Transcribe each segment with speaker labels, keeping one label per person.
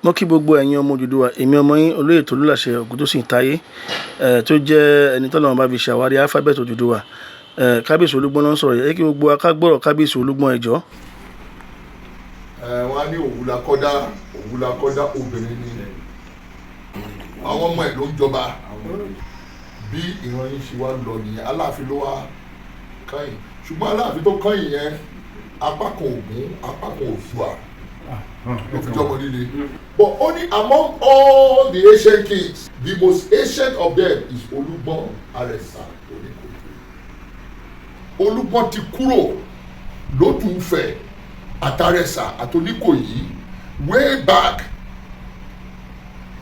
Speaker 1: Mo kí gbogbo ẹ̀yin ọmọ Odùduwà, èmi ọmọ yín olóyè Tolúlàṣẹ Ògúntósìn Táyé tó jẹ́ ẹni tọ́lọ́run bá fi ṣàwárí alphabet Odùduwà. Kábíyèsí Olúgbọ́n ló ń sọ̀rọ̀ yìí, kí gbogbo akágbọ́rọ̀ kábíyèsí Olúgbọ́n ẹ jọ̀ọ́.
Speaker 2: Wọ́n á ní òwú la kọ́dá obìnrin ni àwọn ọmọ ẹ̀ ló ń jọba bí ìran yín ṣe wá lọ nìyẹn. Aláàfin ló wá kẹ́yìn, ṣùgbọ́n Aláàfin tó kẹ́yìn yẹn apá kan Ògún apá kan Òṣùà ló fi jọmọ líle. But only among all the ancient kings, the most ancient of them is Olúgbọ́n Àrẹ̀sà Oníkòyí. Olúgbọ́n ti kúrò lótùúfẹ̀ àtàrẹ̀sà àtOníkòyí way back.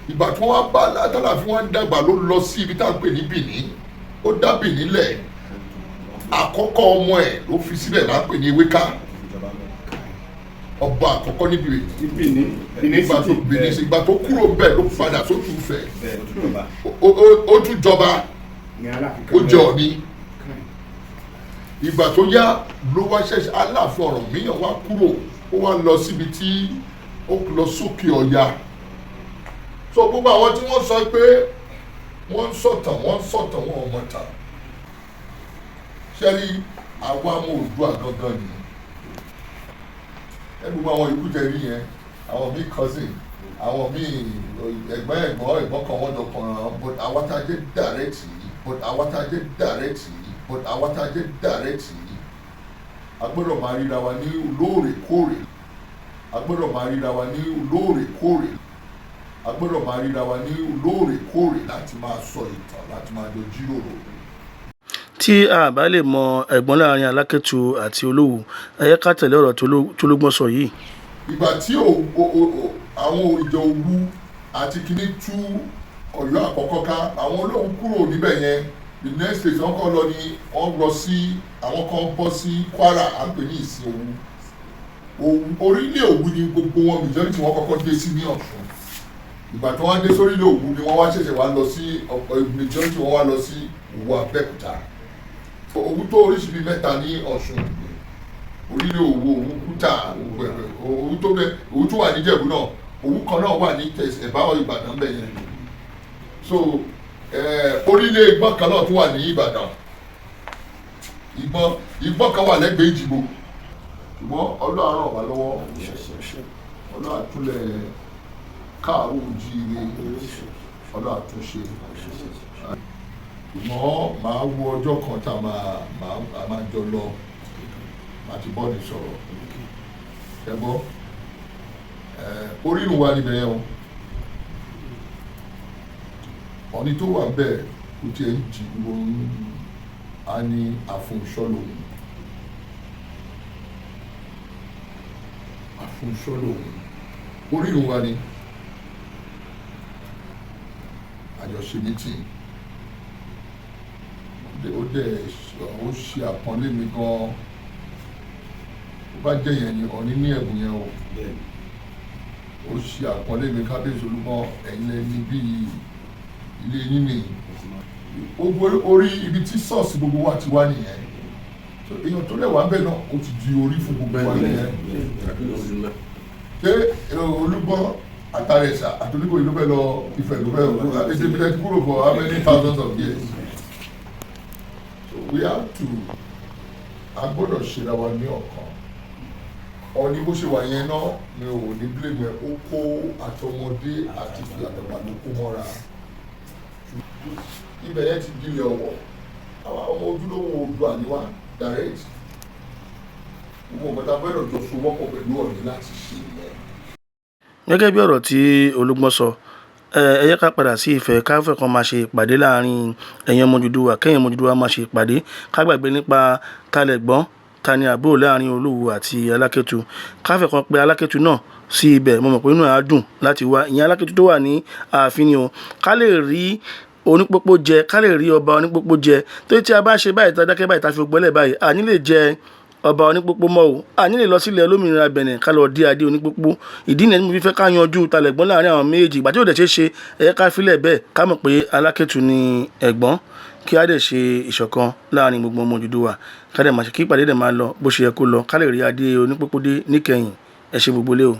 Speaker 2: Ìgbà tí wọ́n bá Aláàfin wọn dàgbà ló lọ sí ibi tá à ń pè ní Bìní, ó dá Bìní lẹ̀. Àkọ́kọ́ ọmọ ẹ̀ ló fi síbẹ̀ là ń pè ní Ewéká, ọba àkọ́kọ́ níbi ìgbà tó kúrò bẹ́ẹ̀ ló padà sótùúfẹ̀, ó tún jọba, ó jẹ Ọ̀ọ̀ni. Ìgbà tó yá ló wá ṣẹ̀ṣẹ̀ Aláàfin Ọ̀rànmíyàn wá kúrò, ó wá lọ síbi tí ó lọ sókè Ọya. So gbogbo àwọn tí wọ́n sọ pé wọ́n ń sọ̀tàn wọn ò mọ̀ tàn. Ṣẹ́rí àwa ọmọ Oòduà gangan ni gbogbo àwọn ikú tẹ rí yẹn, àwọn míì cousin, àwọn míì ẹ̀gbọ́n kan wọ́n jọ kàn, but àwa tá a jẹ́ direct yìí, a gbọ́dọ̀ máa ríra wa ní lóòrèkóòrè, láti máa sọ ìtàn, láti máa jọ jíròrò.
Speaker 1: Tí a bá lè mọ ẹ̀gbọ́n láàrin Alákẹ́tù àti Olówù, ẹ yẹ ká tẹ̀lé ọ̀rọ̀ Tolúgbọ́n sọ yìí.
Speaker 2: Ìgbà tí àwọn ìjọ Òwu àti kìíní tú Ọ̀yọ́ àkọ́kọ́ ká, àwọn Olówù kúrò níbẹ̀ yẹn. The next stage wọ́n kọ́ lọ ní wọ́n lọ sí àwọn kan bọ́ sí Kwara, à ń pè ní Ìsìn Òwu. Orílẹ̀ Òwu ni gbogbo wọn majority wọn kọ́kọ́ dé sí ní Ọ̀ṣun. Ìgbà tí wọ́n dé sórílẹ̀ Òwu ni wọ́n wá ṣẹ̀ṣẹ̀ wá lọ sí majority wọn wá lọ sí Òwu Abẹ́òkúta. Òwu tó oríṣi bíi mẹ́ta ní Ọ̀ṣun, orílẹ̀ Òwu, Òwu Kútà, Òwu tó wà ní Ìjẹ̀bú náà, Òwu kan náà wà ní ẹ̀bá Ìbàdàn bẹ́ẹ̀ yẹn. So orílẹ̀ Ìgbọ́n kan náà tún wà ní Ìbàdàn, Ìgbọ́n kan wà lẹ́gbẹ̀ẹ́ Ìjìgbò. Ṣùgbọ́n Ọlọ́run ràn wá lọ́wọ́, Ọlọ́run àtúnlẹ̀ káàró ojíire, Ọlọ́run àtúnṣe. Ṣùgbọ́n máa wo ọjọ́ kan tá a máa jọ lọ, máa ti bọ́ọ̀lù sọ̀rọ̀. Ẹ gbọ́, orírun wa níbẹ̀ yẹn o. Ọ̀ní tó wà bẹ́ẹ̀ kò tiẹ̀ ń jí wọn á ní àfúnṣọ́lòun. Orírun wa ni àjọṣe meeting. Ó ṣe àpọ́nlé mi gan-an. Ó bá jẹ́ yẹn ni Ọ̀ní ní ẹ̀bùn yẹn o. Ó ṣe àpọ́nlé mi, Kábíyèsí Olúgbọ́n, ẹ̀yin lẹ́ni bíi ilé yín ni. Orí ibi tí sọ́ọ̀sì gbogbo wa ti wá nìyẹn. Èèyàn tó lẹ̀ wá bẹ́ẹ̀ náà ó ti di orí fún gbogbo wa nìyẹn. Ṣé Olúgbọ́n àtàrẹ̀sà àtOníkòyí ló fẹ́ lọ Ifẹ̀ ló fẹ́ lọ ètò ìbílẹ̀ ti kúrò for how many thousands of years? So we have to, a gbọ́dọ̀ ṣera wa ní ọ̀kan. Ọ̀ní bó ṣe wà yẹn náà mi ò ní blame ẹ̀, ó kó àtọmọdé àti àgbàlagbà ló kó mọ́ra. Ibẹ̀ yẹn ti dílé ọwọ́, àwọn ọmọ ojúlówó Oòduà ni wá direct. Gbogbo nǹkan tá a gbọ́dọ̀ jọ so wọ́pọ̀ pẹ̀lú Ọ̀ní láti ṣe ìyẹn.
Speaker 1: Gẹ́gẹ́ bí ọ̀rọ̀ tí Olúgbọ́n sọ, ẹ yẹ ká padà sí Ifẹ̀, káfẹ́ kan máa ṣe ìpàdé láàrin ẹ̀yin ọmọ Odùduwà, kẹ́yìn ọmọ Odùduwà máa ṣe ìpàdé. Ká gbàgbé nípa talẹ̀gbọ́n ta ni àbúrò láàrin Olówù àti Alákẹ́tù. Káfẹ́ kan pé Alákẹ́tù náà sí ibẹ̀, mo mọ̀ pé inú ẹ̀ á dùn láti wá. Ìyẹn Alákẹ́tù tó wà ní ààfin ni o. Ká lè rí onípópó jẹ, ká lè rí ọba onípópó jẹ. Tó tí a bá ṣe báyìí, tá a dákẹ́ báyìí, tá a fi gbọ́lẹ̀ báyìí, a ní lè jẹ ọba onípópó mọ́ o. A ní lè lọ sílẹ̀ olómìnira Bẹ̀nẹ̀ ká lọ dé adé onípópó. Ìdí nìyẹn tí mo fi fẹ́ ká yanjú talẹ̀gbọ́n láàrin àwọn méjèèjì. Ìgbà tí ó dẹ̀ ṣe ẹ yẹ ká filẹ̀ bẹ́ẹ̀, ká mọ̀ pé Alákẹ́tù ni ẹ̀gbọ́n, kí á dẹ̀ ṣe ìṣọ̀kan láàrin gbogbo ọmọ Odùduwà. Ká dẹ̀ máa ṣe kí ìpàdé dẹ̀ máa lọ bó ṣe yẹ kó lọ, ká lè rí adé onípópó dé níkẹyìn. Ẹ ṣé gbogbo lé o.